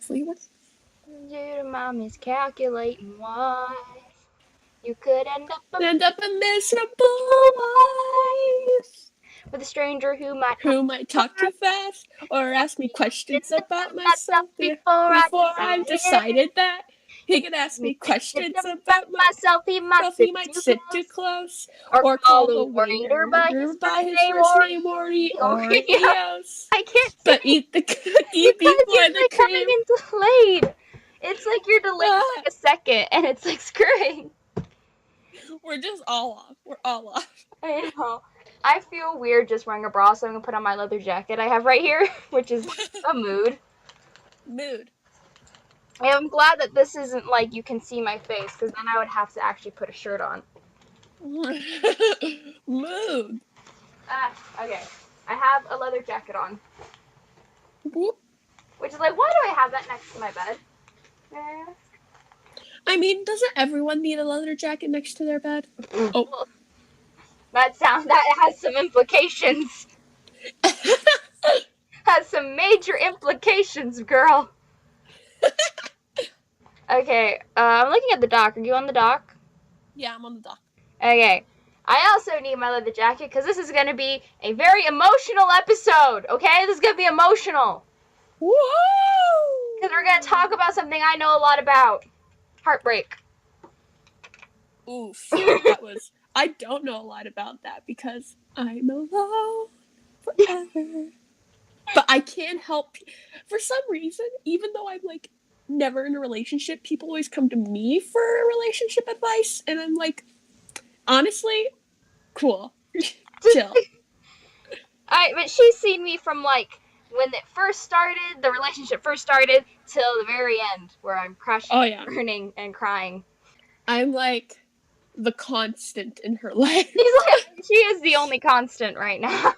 hopefully what? Your mom is calculating why you could end up a miserable life with a stranger who might talk too fast or ask me questions about myself before I've decided that. He could ask me questions about myself. He might sit too close or call the the waiter waiter by his first name or Oreos. I can't say but eat the cookie before the like cream. coming in delayed. It's like you're delayed like a second, and it's like screwing. We're just all off. We're all off. I know. I feel weird just wearing a bra, so I'm gonna put on my leather jacket I have right here, which is a mood. Mood. I'm glad that this isn't like you can see my face, because then I would have to actually put a shirt on. Mood. Okay. I have a leather jacket on. Whoop. Which is like, why do I have that next to my bed? I mean, doesn't everyone need a leather jacket next to their bed? Oh. Well, that has some implications. Has some major implications, girl. Okay, I'm looking at the dock. Are you on the dock? Yeah, I'm on the dock. Okay. I also need my leather jacket because this is going to be a very emotional episode, okay? This is going to be emotional. Woo! Because we're going to talk about something I know a lot about. Heartbreak. Oof. I don't know a lot about that because I'm alone forever. But I can't help, for some reason, even though I'm like never in a relationship, people always come to me for relationship advice, and I'm like, honestly, cool. Chill. Alright, but she's seen me from like when it first started, the relationship first started, till the very end, where I'm crashing, burning, and crying. I'm like the constant in her life. She is the only constant right now.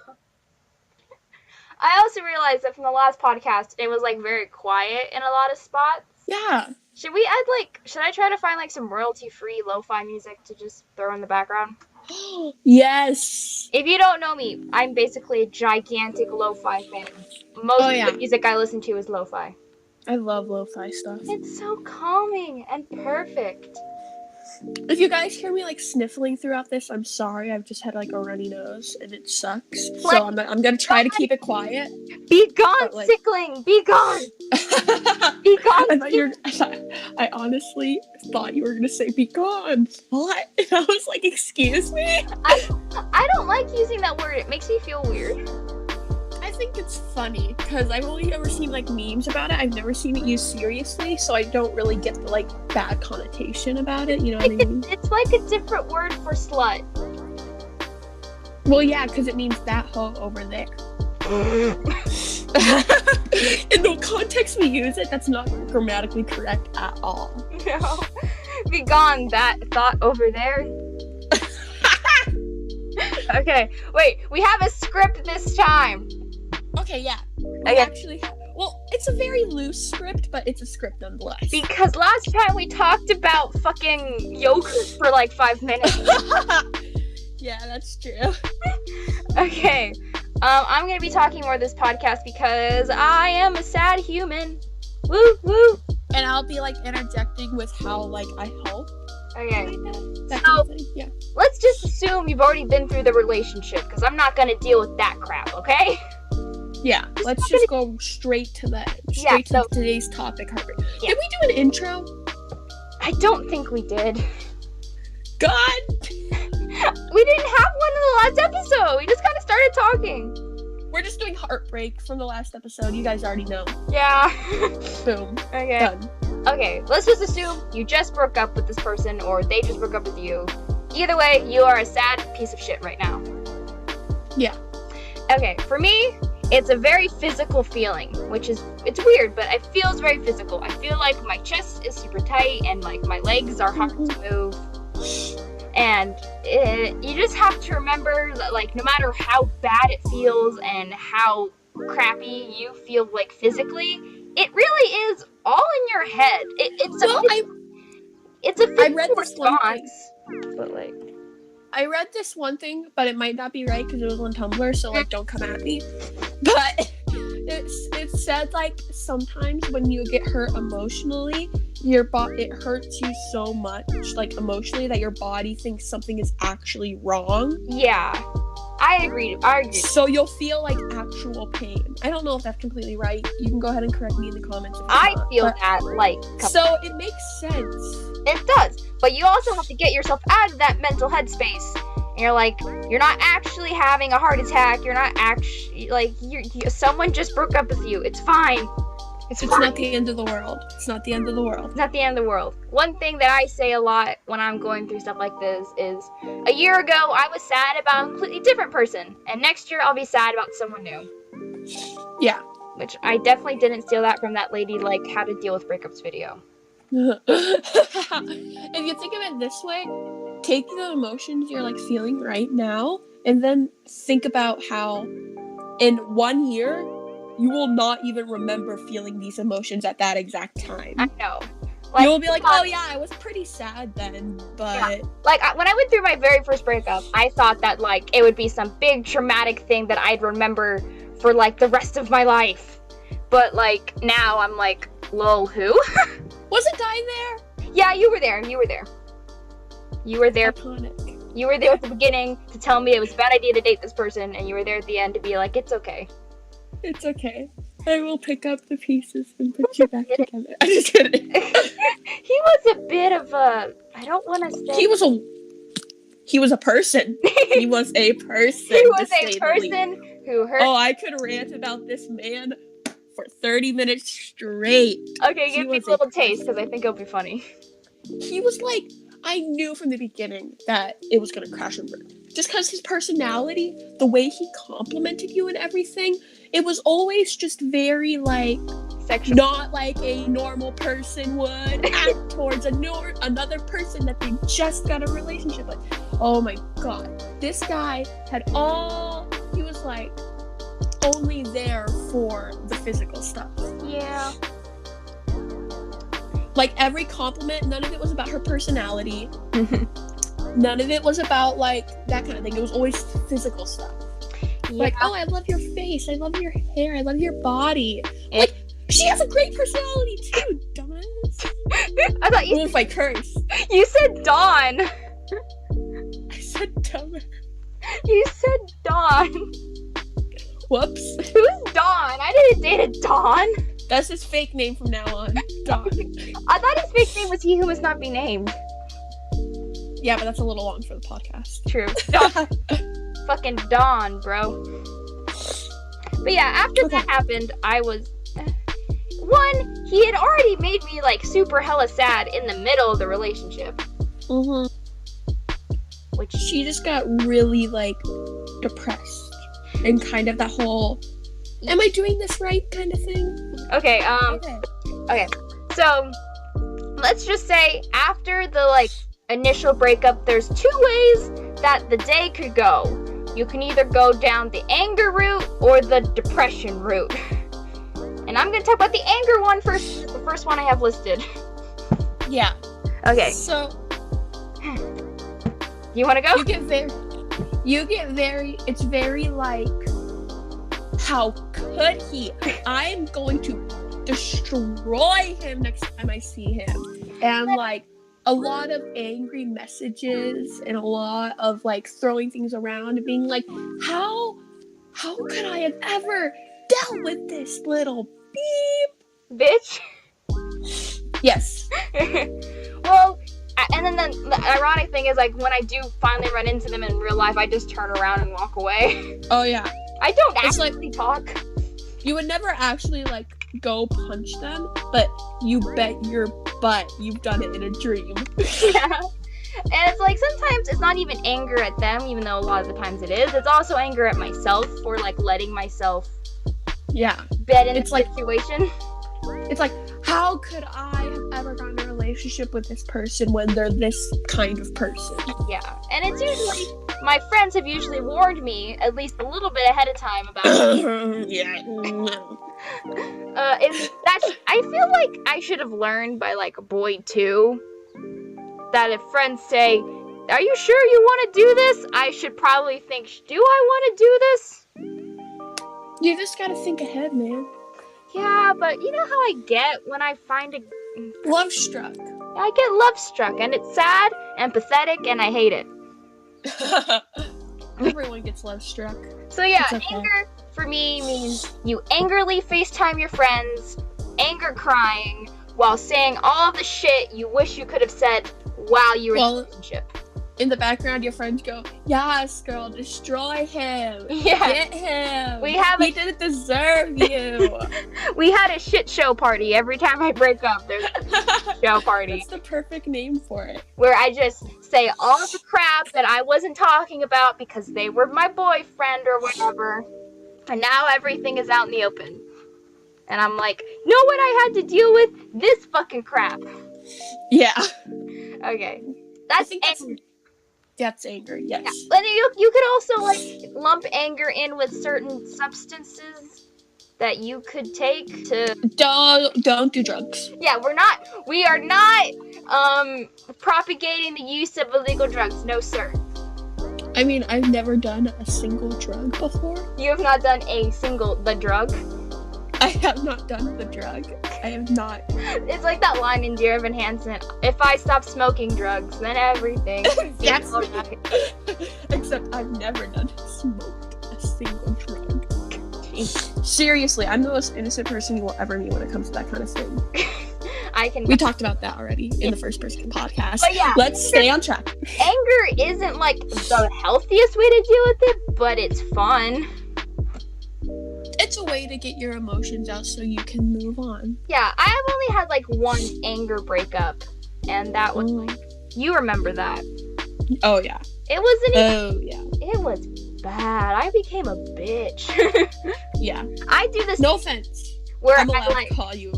I also realized that from the last podcast, it was like very quiet in a lot of spots. Yeah. Should I try to find like some royalty-free lo-fi music to just throw in the background? Yes. If you don't know me, I'm basically a gigantic lo-fi fan. Most of the music I listen to is lo-fi. I love lo-fi stuff. It's so calming and perfect. If you guys hear me like sniffling throughout this, I'm sorry. I've just had like a runny nose and it sucks. So I'm gonna try to keep it quiet. Be gone, sickling! Be gone! Be gone! I honestly thought you were gonna say be gone. What? And I was like, excuse me? I don't like using that word. It makes me feel weird. I think it's funny because I've only ever seen like memes about it. I've never seen it used seriously, so I don't really get the like bad connotation about it. You know what I mean? It's like a different word for slut. Well, yeah, because it means that hoe over there. In the context we use it, that's not grammatically correct at all. No. Be gone, that thought over there. Okay, wait, we have a script this time. Okay, yeah. Actually, well, it's a very loose script, but it's a script nonetheless. Because last time we talked about fucking yogurt for like 5 minutes. Yeah, that's true. Okay, I'm gonna be talking more this podcast because I am a sad human. Woo, woo. And I'll be like interjecting with how like I hope. Okay. So, yeah. Let's just assume you've already been through the relationship, because I'm not gonna deal with that crap, okay? Yeah, let's just go straight to that. Straight to today's topic, Heartbreak. Yeah. Did we do an intro? I don't think we did. God! We didn't have one in the last episode. We just kind of started talking. We're just doing Heartbreak from the last episode. You guys already know. Yeah. Boom. Okay. Done. Okay, let's just assume you just broke up with this person or they just broke up with you. Either way, you are a sad piece of shit right now. Yeah. Okay, for me, it's a very physical feeling, it's weird, but it feels very physical. I feel like my chest is super tight and like my legs are hard to move. And you just have to remember that like no matter how bad it feels and how crappy you feel like physically, it really is all in your head. It's a physical response. But like, I read this one thing, but it might not be right because it was on Tumblr, so like don't come at me. But it said, like, sometimes when you get hurt emotionally, it hurts you so much, like, emotionally, that your body thinks something is actually wrong. Yeah, I agree. So you'll feel, like, actual pain. I don't know if that's completely right. You can go ahead and correct me in the comments if it's I not, feel but- that, like... So it makes sense. It does, but you also have to get yourself out of that mental headspace. And you're like, you're not actually having a heart attack. You're not actually, like, someone just broke up with you. It's fine. It's not the end of the world. It's not the end of the world. It's not the end of the world. One thing that I say a lot when I'm going through stuff like this is, a year ago, I was sad about a completely different person. And next year, I'll be sad about someone new. Yeah. Which I definitely didn't steal that from that lady, like, how to deal with breakups video. If you think of it this way, take the emotions you're, like, feeling right now, and then think about how in 1 year you will not even remember feeling these emotions at that exact time. I know. Like, you'll be like, oh yeah, I was pretty sad then, but... Yeah. Like, when I went through my very first breakup, I thought that, like, it would be some big traumatic thing that I'd remember for, like, the rest of my life. But, like, now I'm like, lol, who? Was a guy there? Yeah, you were there. You were there. Iconic. You were there at the beginning to tell me it was a bad idea to date this person, and you were there at the end to be like, it's okay. It's okay. I will pick up the pieces and put you back together. I'm just kidding. He was a bit of a... I don't want to say... He was a person. He was a person. He was a person who hurt... Oh, I could rant about this man for 30 minutes straight. Okay, give me a little taste, because I think it'll be funny. He was like... I knew from the beginning that it was going to crash and burn. Just because his personality, the way he complimented you and everything, it was always just very, like, sexual. Not like a normal person would act towards another person that they just got a relationship with. Oh my god. This guy he was, like, only there for the physical stuff. Yeah. Like, every compliment, none of it was about her personality. None of it was about, like, that kind of thing. It was always physical stuff. Yeah. Like, oh, I love your face. I love your hair. I love your body. Like, she has a great personality, too, dumbass. I thought you... If I curse. You said Dawn. I said dumbass. You said Dawn. Whoops. Who's Dawn? I didn't date a Dawn. That's his fake name from now on. Dawn. I thought his fake name was He Who Must Not Be Named. Yeah, but that's a little long for the podcast. True. Fucking Dawn, bro. But yeah, after that happened, I was... One, he had already made me, like, super hella sad in the middle of the relationship. Mm-hmm. Which... She just got really, like, depressed. And kind of that whole... Am I doing this right kind of thing? Okay, okay. So, let's just say, after the, like, initial breakup, there's 2 ways that the day could go. You can either go down the anger route or the depression route. And I'm gonna talk about the anger one first. It's the first one I have listed. Yeah. Okay. So... You wanna go? It's very, like... How could he? I'm going to destroy him next time I see him. And, like, a lot of angry messages and a lot of, like, throwing things around and being like, how could I have ever dealt with this little beep? Bitch? Yes. Well, and then the ironic thing is, like, when I do finally run into them in real life, I just turn around and walk away. Oh, yeah. I don't actually talk. You would never actually, like, go punch them, but you bet your butt you've done it in a dream. Yeah. And it's like, sometimes it's not even anger at them, even though a lot of the times it is. It's also anger at myself for, like, letting myself bet in the situation. It's like, how could I have ever gotten a relationship with this person when they're this kind of person? Yeah. And it's usually... My friends have usually warned me at least a little bit ahead of time about Yeah. I feel like I should have learned by, like, boy 2 that if friends say, are you sure you want to do this? I should probably think, do I want to do this? You just gotta think ahead, man. Yeah, but you know how I get when I find a... Love struck. I get love struck, and it's sad and pathetic, and I hate it. Everyone gets love struck. So yeah, Okay. anger for me means you angrily FaceTime your friends, anger crying, while saying all the shit you wish you could have said while you were in a relationship. In the background, your friends go, "Yes, girl, destroy him. Yeah. Get him. He didn't deserve you." We had a shit show party. Every time I break up, there's a shit show party. That's the perfect name for it. Where I just say all the crap that I wasn't talking about because they were my boyfriend or whatever. And now everything is out in the open. And I'm like, know what I had to deal with? This fucking crap. Yeah. Okay. That's anger. That's anger, yes. Yeah. And you could also like lump anger in with certain substances that you could take to... Don't do drugs. Yeah, we are not propagating the use of illegal drugs. No, sir. I mean, I've never done a single drug before. You have not done the drug? I have not done the drug. I have not. It's like that line in Dear Evan Hansen, if I stop smoking drugs, then everything. Yes. Except I've never smoked a single drug. Jeez. Seriously, I'm the most innocent person you will ever meet when it comes to that kind of thing. We talked about that already in the first person podcast. But yeah, let's stay on track. Anger isn't like the healthiest way to deal with it, but it's fun. It's a way to get your emotions out so you can move on. Yeah, I've only had like one anger breakup, and that was like, you remember that? Oh yeah. It wasn't even... Oh yeah. It was bad. I became a bitch. Yeah. I do this... No offense. Where I'm allowed I like... to call you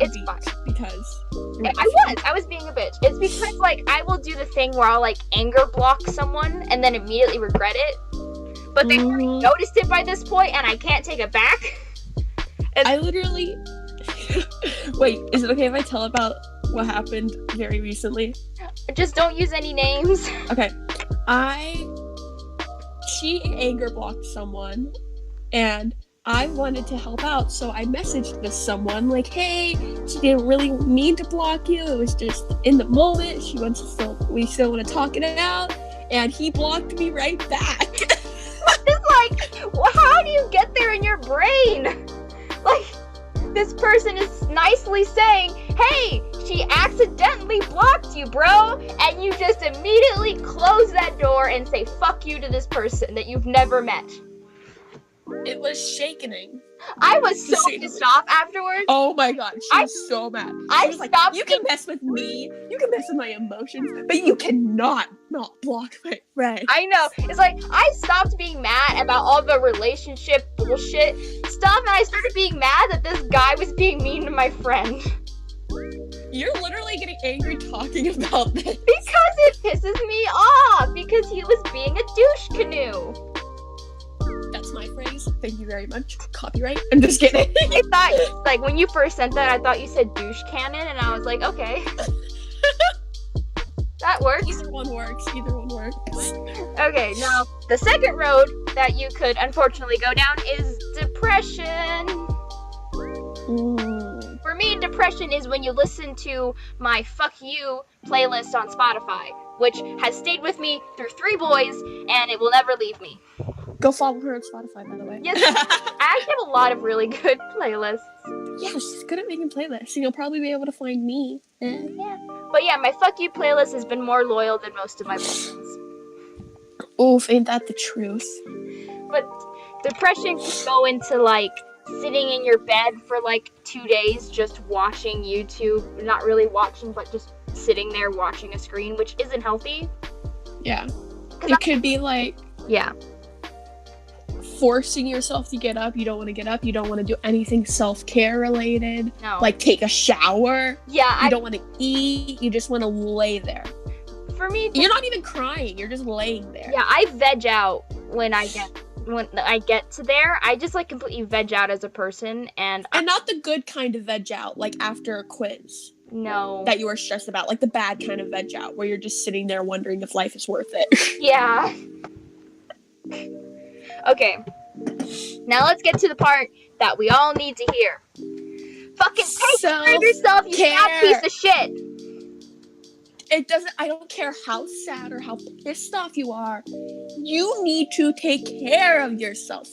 It's fine. Because... I was being a bitch. It's because like I will do the thing where I'll like anger block someone and then immediately regret it. But they've already noticed it by this point, and I can't take it back. I literally... Wait, is it okay if I tell about what happened very recently? Just don't use any names. Okay. She anger blocked someone, and I wanted to help out, so I messaged this someone, like, hey, she didn't really mean to block you, it was just in the moment, we still want to talk it out, and he blocked me right back. It's like, how do you get there in your brain? Like, this person is nicely saying, hey, she accidentally blocked you, bro, and you just immediately close that door and say fuck you to this person that you've never met. It was shakening. I was so pissed off afterwards. Oh my god, she was so mad. I was stopped. Like, you can mess with me, you can mess with my emotions, but you cannot not block my friend. I know. It's like, I stopped being mad about all the relationship bullshit stuff, and I started being mad that this guy was being mean to my friend. You're literally getting angry talking about this. Because it pisses me off, because he was being a douche canoe. That's my phrase. Thank you very much. Copyright. I'm just kidding. I thought, like, when you first sent that, I thought you said douche cannon, and I was like, okay. That works. Either one works. Okay, now, the second road that you could unfortunately go down is depression. For me, depression is when you listen to my Fuck You playlist on Spotify, which has stayed with me through 3 boys, and it will never leave me. Go follow her on Spotify, by the way. Yes, I actually have a lot of really good playlists. Yeah, she's good at making playlists, and you'll probably be able to find me. Yeah. But yeah, my Fuck You playlist has been more loyal than most of my boyfriends. Oof, ain't that the truth? But depression can go into, like, sitting in your bed for, like, 2 days just watching YouTube. Not really watching, but just sitting there watching a screen, which isn't healthy. Yeah. It could be, like... Yeah. Forcing yourself to get up. You don't want to get up. You don't want to do anything self-care related. No. Like take a shower. Yeah. You don't want to eat. You just want to lay there. For me, you're not even crying. You're just laying there. Yeah, I veg out when I get to there. I just like completely veg out as a person, and not the good kind of veg out, like after a quiz. No. That you were stressed about, like the bad kind of veg out, where you're just sitting there wondering if life is worth it. Yeah. Okay. Now let's get to the part that we all need to hear. Fucking take care of yourself, you sad piece of shit. I don't care how sad or how pissed off you are. You need to take care of yourself.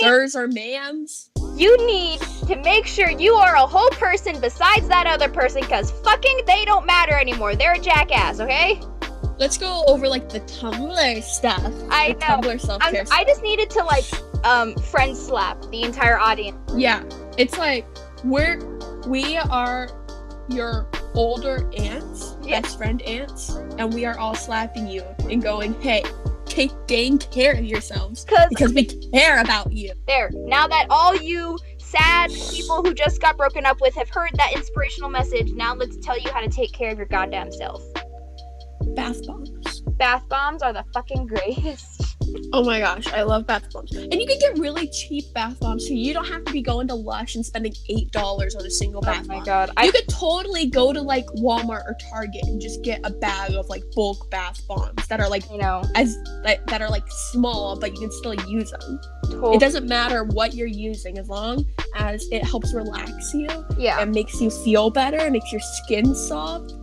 Sirs or ma'ams. You need to make sure you are a whole person besides that other person, because fucking they don't matter anymore. They're a jackass, okay? Let's go over like the Tumblr stuff. I know. Tumblr self-care stuff. I just needed to like friend slap the entire audience. Yeah. It's like we are your older aunts, best friend aunts, and we are all slapping you and going, hey, take dang care of yourselves because we care about you. There. Now that all you sad people who just got broken up with have heard that inspirational message, now let's tell you how to take care of your goddamn self. Bath bombs. Bath bombs are the fucking greatest. Oh my gosh, I love bath bombs. And you can get really cheap bath bombs, so you don't have to be going to Lush and spending $8 on a single bath bomb. Oh my god. You could totally go to like Walmart or Target and just get a bag of like bulk bath bombs that are like, that are like small, but you can still use them. Totally. It doesn't matter what you're using as long as it helps relax you. Yeah. And makes you feel better and makes your skin soft.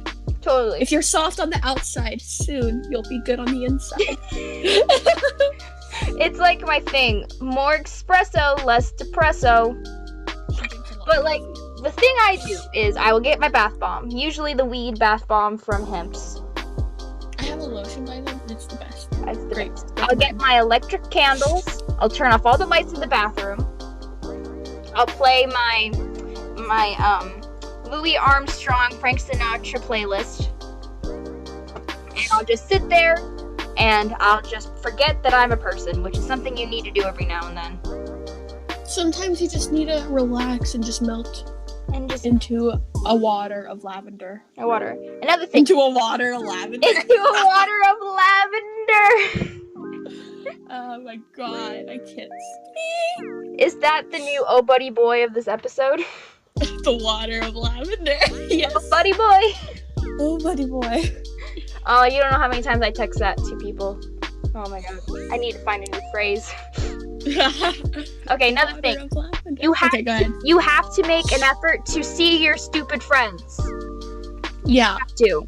Totally. If you're soft on the outside, soon you'll be good on the inside. It's like my thing. More espresso, less depresso. But like, the thing I do is I will get my bath bomb. Usually the weed bath bomb from Hemp's. I have a lotion by them. It's the best. That's great. I'll get my electric candles. I'll turn off all the lights in the bathroom. I'll play my Louis Armstrong, Frank Sinatra playlist. And I'll just sit there and I'll just forget that I'm a person, which is something you need to do every now and then. Sometimes you just need to relax and just melt into a water of lavender. Another thing. Into a water of lavender. Into a water of lavender. Oh my god, I can't speak. Is that the new Oh Buddy Boy of this episode? The water of lavender. Yes. Oh Buddy Boy. Oh Buddy Boy. Oh, you don't know how many times I text that to people. Oh my god. I need to find a new phrase. Okay, another thing. You have to make an effort to see your stupid friends. Yeah. You have to.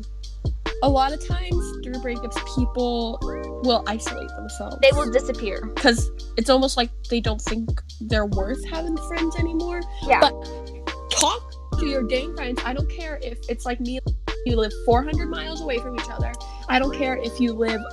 A lot of times through breakups, people will isolate themselves. They will disappear. Because it's almost like they don't think they're worth having friends anymore. Yeah. But talk to your dang friends. I don't care if it's like me, you live 400 miles away from each other. I don't care if you live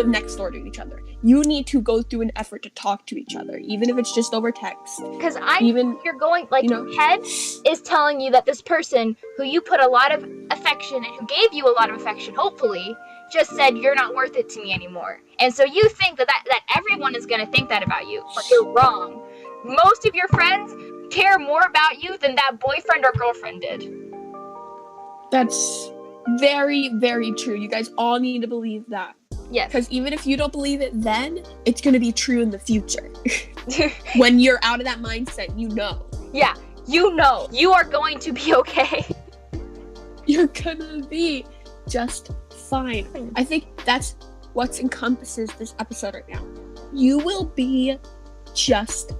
next door to each other. You need to go through an effort to talk to each other, even if it's just over text. Because you're going, like, your head is telling you that this person who you put a lot of affection and who gave you a lot of affection, hopefully, just said you're not worth it to me anymore. And so you think that everyone is going to think that about you, but you're wrong. Most of your friends care more about you than that boyfriend or girlfriend did. That's very, very true. You guys all need to believe that. Yes. Because even if you don't believe it then, it's going to be true in the future. When you're out of that mindset, you know. Yeah, you know. You are going to be okay. You're going to be just fine. I think that's what encompasses this episode right now. You will be just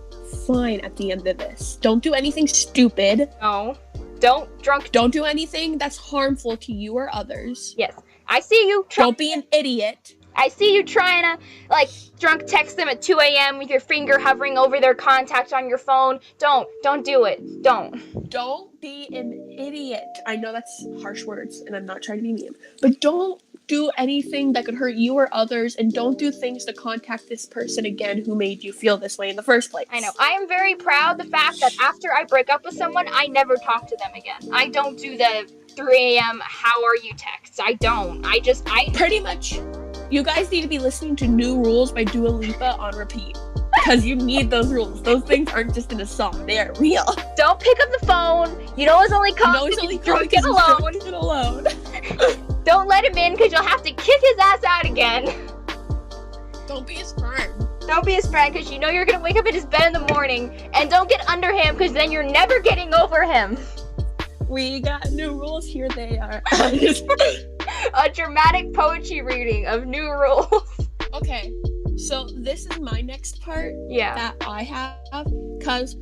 fine at the end of this. Don't do anything stupid. No. Don't do anything that's harmful to you or others. Yes. I see you. Don't be an idiot. I see you trying to, like, drunk text them at 2 a.m. with your finger hovering over their contact on your phone. Don't do it. Don't be an idiot. I know that's harsh words, and I'm not trying to be mean, but don't do anything that could hurt you or others, and don't do things to contact this person again who made you feel this way in the first place. I know. I am very proud of the fact that after I break up with someone, I never talk to them again. I don't do the 3 a.m. how are you texts. I don't. I pretty much. You guys need to be listening to New Rules by Dua Lipa on repeat. Because you need those rules. Those things aren't just in a song. They are real. Don't pick up the phone. You know it's only calling because he's drunk and alone. Don't let him in because you'll have to kick his ass out again. Don't be his friend. Don't be his friend because you know you're going to wake up in his bed in the morning. And don't get under him because then you're never getting over him. We got new rules. Here they are. A dramatic poetry reading of new rules. Okay. So this is my next part Yeah. that I have, because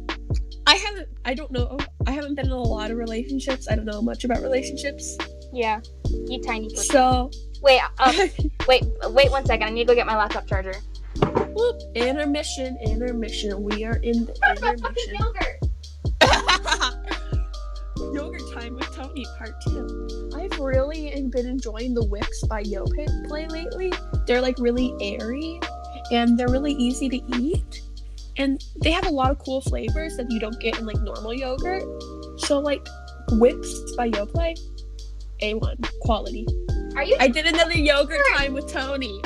I haven't been in a lot of relationships. I don't know much about relationships. Yeah. You tiny person. So Wait, wait 1 second. I need to go get my laptop charger. whoop, intermission. We are in the intermission. Yogurt time with Tony, part 2. I've really been enjoying the Whips by Yoplait lately. They're like really airy, and they're really easy to eat. And they have a lot of cool flavors that you don't get in like normal yogurt. So like Whips by Yoplait, A1 quality. I did another yogurt time with Tony.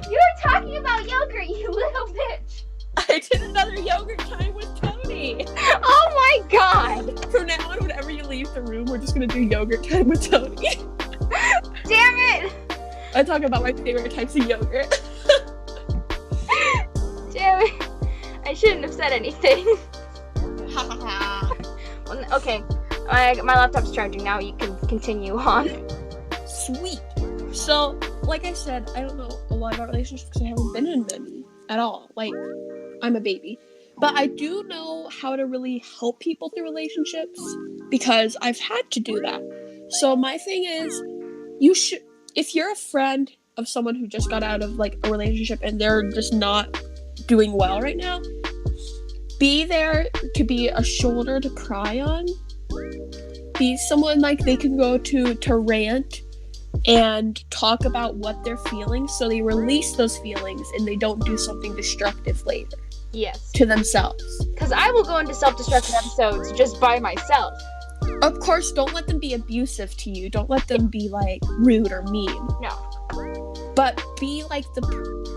You were talking about yogurt, you little bitch. I did another yogurt time with Tony. Oh my god. From now on, whenever you leave the room, we're just gonna do yogurt time with Tony. Damn it. I talk about my favorite types of yogurt. Damn it. I shouldn't have said anything. Okay, my laptop's charging now. You can continue on. Sweet. So, like I said, I don't know a lot about relationships because I haven't been in many at all. Like, I'm a baby. But I do know how to really help people through relationships because I've had to do that. So my thing is, if you're a friend of someone who just got out of like a relationship and they're just not doing well right now, be there to be a shoulder to cry on. Be someone like they can go to rant and talk about what they're feeling so they release those feelings and they don't do something destructive later. Yes. To themselves. Because I will go into self-destructive episodes just by myself. Of course, don't let them be abusive to you. Don't let them be like rude or mean. No. But be like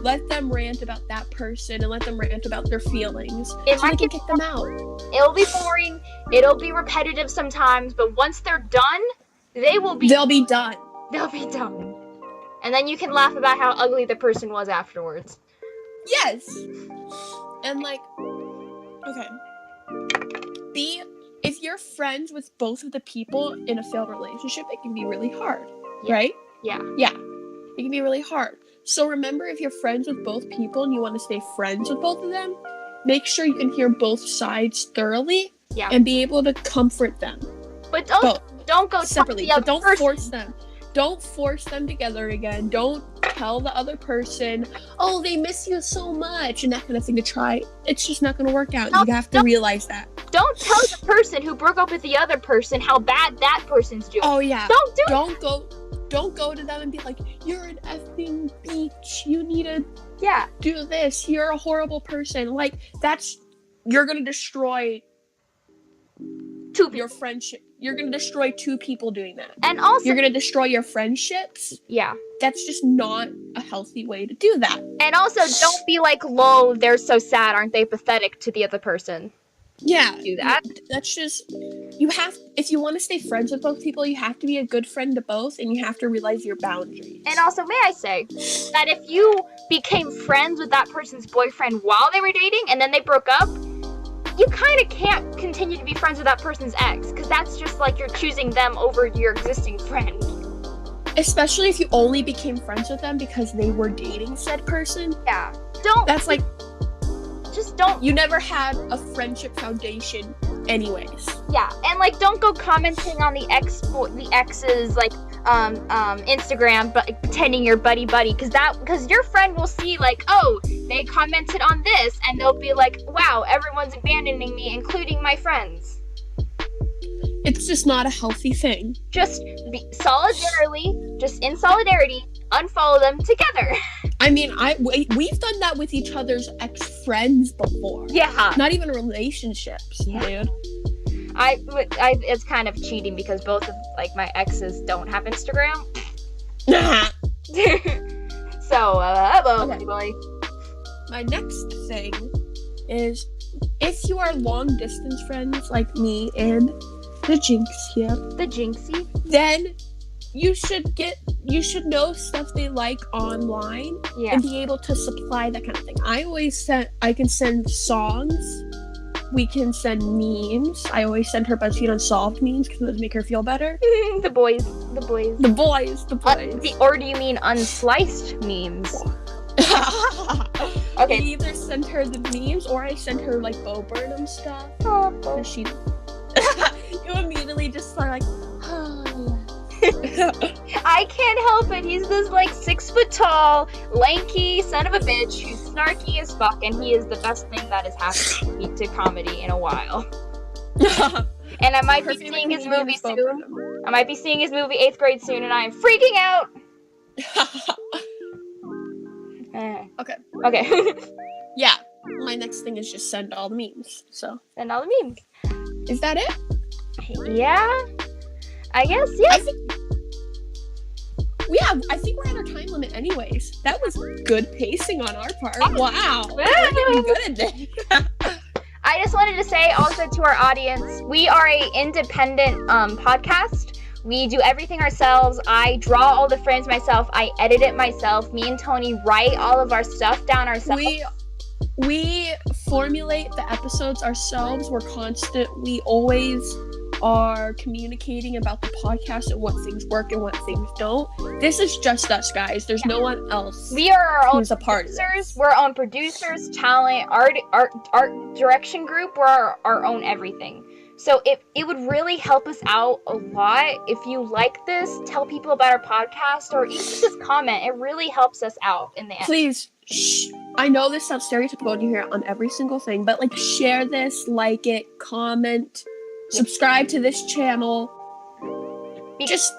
let them rant about that person and let them rant about their feelings so they can kick them out. It'll be boring. It'll be repetitive sometimes, but once they're done, they'll be done. They'll be done. And then you can laugh about how ugly the person was afterwards. Yes. And like, okay. If you're friends with both of the people in a failed relationship, it can be really hard, right? Yeah. Yeah. It can be really hard. So remember, if you're friends with both people and you want to stay friends with both of them, make sure you can hear both sides thoroughly and be able to comfort them. But don't go separately. But don't force them. Don't force them together again. Don't tell the other person, oh, they miss you so much, and that kind of thing to try. It's just not going to work out. You have to realize that. Don't tell the person who broke up with the other person how bad that person's doing. Oh, yeah. Don't go to them and be like, you're an effing beach. You need to do this. You're a horrible person. Like, you're going to destroy your friendship. You're going to destroy two people doing that. And also, you're going to destroy your friendships. Yeah. That's just not a healthy way to do that. And also, don't be like, lol, they're so sad, aren't they pathetic to the other person. Yeah. Do that. That's just, if you want to stay friends with both people, you have to be a good friend to both, and you have to realize your boundaries. And also, may I say, that if you became friends with that person's boyfriend while they were dating, and then they broke up, you kind of can't continue to be friends with that person's ex, because that's just like you're choosing them over your existing friend. Especially if you only became friends with them because they were dating said person. Yeah. Just don't. You never had a friendship foundation anyways. Yeah, and like don't go commenting on the ex's like Instagram but pretending you're buddy because your friend will see like, oh, they commented on this, and they'll be like, wow, everyone's abandoning me, including my friends. It's just not a healthy thing. Just be in solidarity, unfollow them together. I mean, we've done that with each other's ex-friends before. Yeah. Not even relationships, dude. It's kind of cheating because both of like my exes don't have Instagram. So, okay. Boy. My next thing is, if you are long distance friends like me and the Jinx here, then you should know stuff they like online and be able to supply that kind of thing. I can send songs. We can send memes. I always send her BuzzFeed unsolved memes because those make her feel better. The boys. The boys. Or do you mean unsliced memes? Okay. We either send her the memes or I send her like Bo Burnham stuff. Oh, And she you immediately just start like, I can't help it. He's this like 6 foot tall, lanky son of a bitch who's snarky as fuck, and he is the best thing that has happened to comedy in a while. And I might be seeing his movie soon. I might be seeing his movie 8th grade soon, and I am freaking out. Okay. Okay. Yeah. My next thing is just send all the memes. So. Send all the memes. Is that it? Yeah. I guess, yeah. I think we're at our time limit anyways. That was good pacing on our part. Wow. We're getting good at this. I just wanted to say also to our audience, we are an independent podcast. We do everything ourselves. I draw all the frames myself. I edit it myself. Me and Tony write all of our stuff down ourselves. We formulate the episodes ourselves. We're constant. We always are communicating about the podcast and what things work and what things don't. This is just us, guys. There's no one else. We are our own producers. We're our own producers, talent, art direction group. We're our own everything. So it would really help us out a lot if you like this, tell people about our podcast, or even just comment. It really helps us out in the end. Please, I know this sounds stereotypical and you hear it on every single thing, but like share this, like it, comment, subscribe to this channel. Just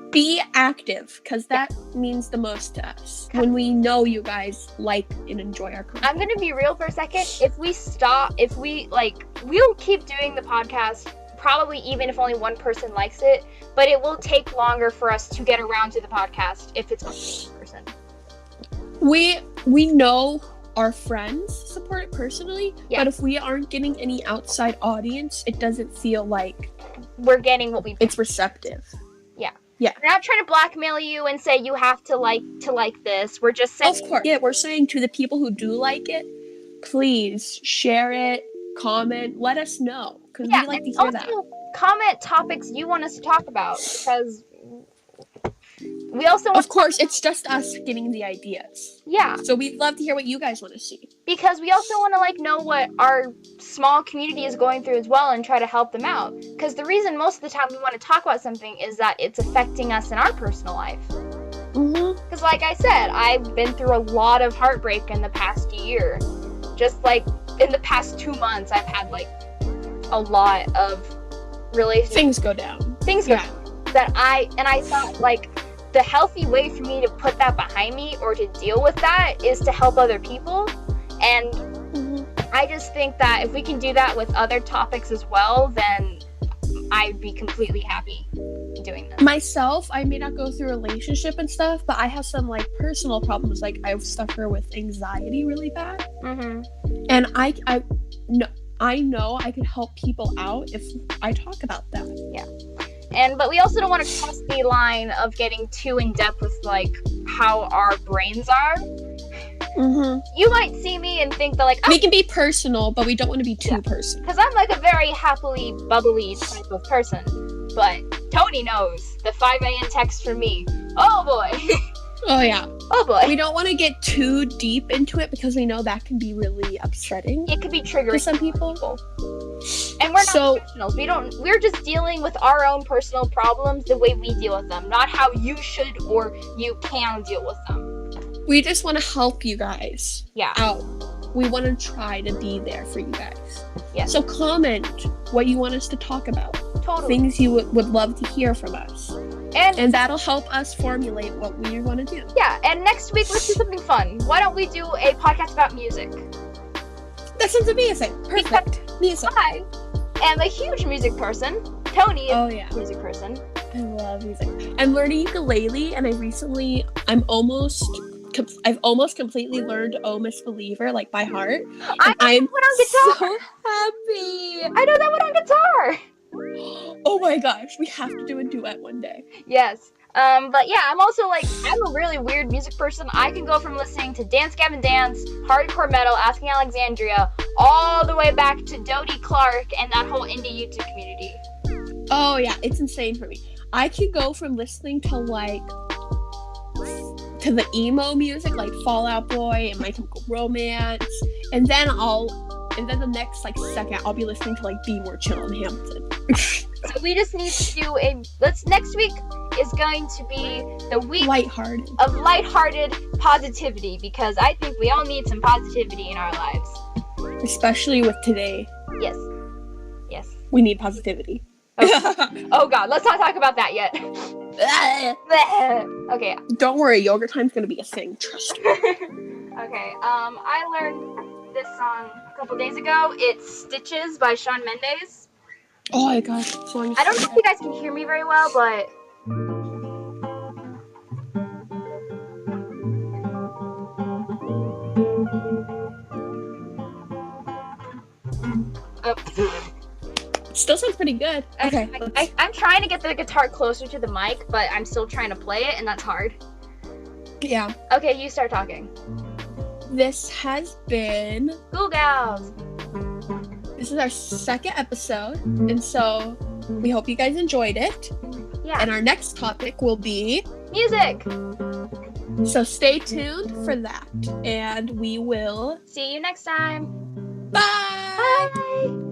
be active, because that means the most to us when we know you guys like and enjoy our content. I'm gonna be real for a second. If we'll keep doing the podcast, probably even if only one person likes it, but it will take longer for us to get around to the podcast if it's only one person. We know our friends support it personally, but if we aren't getting any outside audience, it doesn't feel like we're getting what it's receptive. Yeah. We're not trying to blackmail you and say you have to like this. We're just saying. Of course. Yeah, we're saying to the people who do like it, please share it, comment, let us know, because we like to hear that. Comment topics you want us to talk about, because we also of course, it's just us getting the ideas. Yeah. So we'd love to hear what you guys want to see. Because we also want to know what our small community is going through as well and try to help them out. Because the reason most of the time we want to talk about something is that it's affecting us in our personal life. Because like I said, I've been through a lot of heartbreak in the past year. Just like in the past 2 months, I've had a lot of relationships. Things go down. That I thought the healthy way for me to put that behind me or to deal with that is to help other people. And I just think that if we can do that with other topics as well, then I'd be completely happy doing this. Myself, I may not go through a relationship and stuff, but I have some personal problems. I've suffered with anxiety really bad. And I know I can help people out if I talk about that. Yeah. But we also don't want to cross the line of getting too in depth with how our brains are. You might see me and think that we can be personal, but we don't want to be too personal. Because I'm a very happily bubbly type of person. But Tony knows the 5 a.m. text from me. Oh boy. Oh yeah. Oh boy. We don't want to get too deep into it because we know that can be really upsetting. It could be triggering to some people. And we're not professionals. We're just dealing with our own personal problems the way we deal with them, not how you should or you can deal with them. We just want to help you guys out. We want to try to be there for you guys. Yeah. So comment what you want us to talk about. Totally. Things you would love to hear from us. And that'll help us formulate what we want to do. Yeah, and next week let's do something fun. Why don't we do a podcast about music? That sounds amazing. Perfect. Music. I am a huge music person. Tony is a music person. I love music. I'm learning ukulele, and I've almost completely learned "Oh Miss Believer" by heart. I know that one on guitar. So happy. I know that one on guitar. Oh my gosh, we have to do a duet one day. Yes. But yeah, I'm also I'm a really weird music person. I can go from listening to Dance Gavin Dance, hardcore metal, Asking Alexandria, all the way back to Dodie Clark and that whole indie YouTube community. Oh yeah, it's insane for me. I could go from listening to to the emo music like Fall Out Boy and My Chemical Romance, and then the next like second I'll be listening to like Be More Chill and Hamilton. So we just need to do next week is going to be the week lighthearted of lighthearted positivity, because I think we all need some positivity in our lives. Especially with today. Yes. We need positivity. Oh God, let's not talk about that yet. Okay. Don't worry, yoga time's gonna be a thing. Trust me. Okay. I learned this song a couple days ago. It's "Stitches" by Shawn Mendes. Oh my gosh, song is I don't so know if you guys can hear me very well, but. Still sounds pretty good. Okay. I'm trying to get the guitar closer to the mic, but I'm still trying to play it, and that's hard. Yeah. Okay, you start talking. This has been Ghoul Gals. This is our second episode, and so we hope you guys enjoyed it. Yeah. And our next topic will be music. So stay tuned for that, and we will see you next time. Bye. Bye.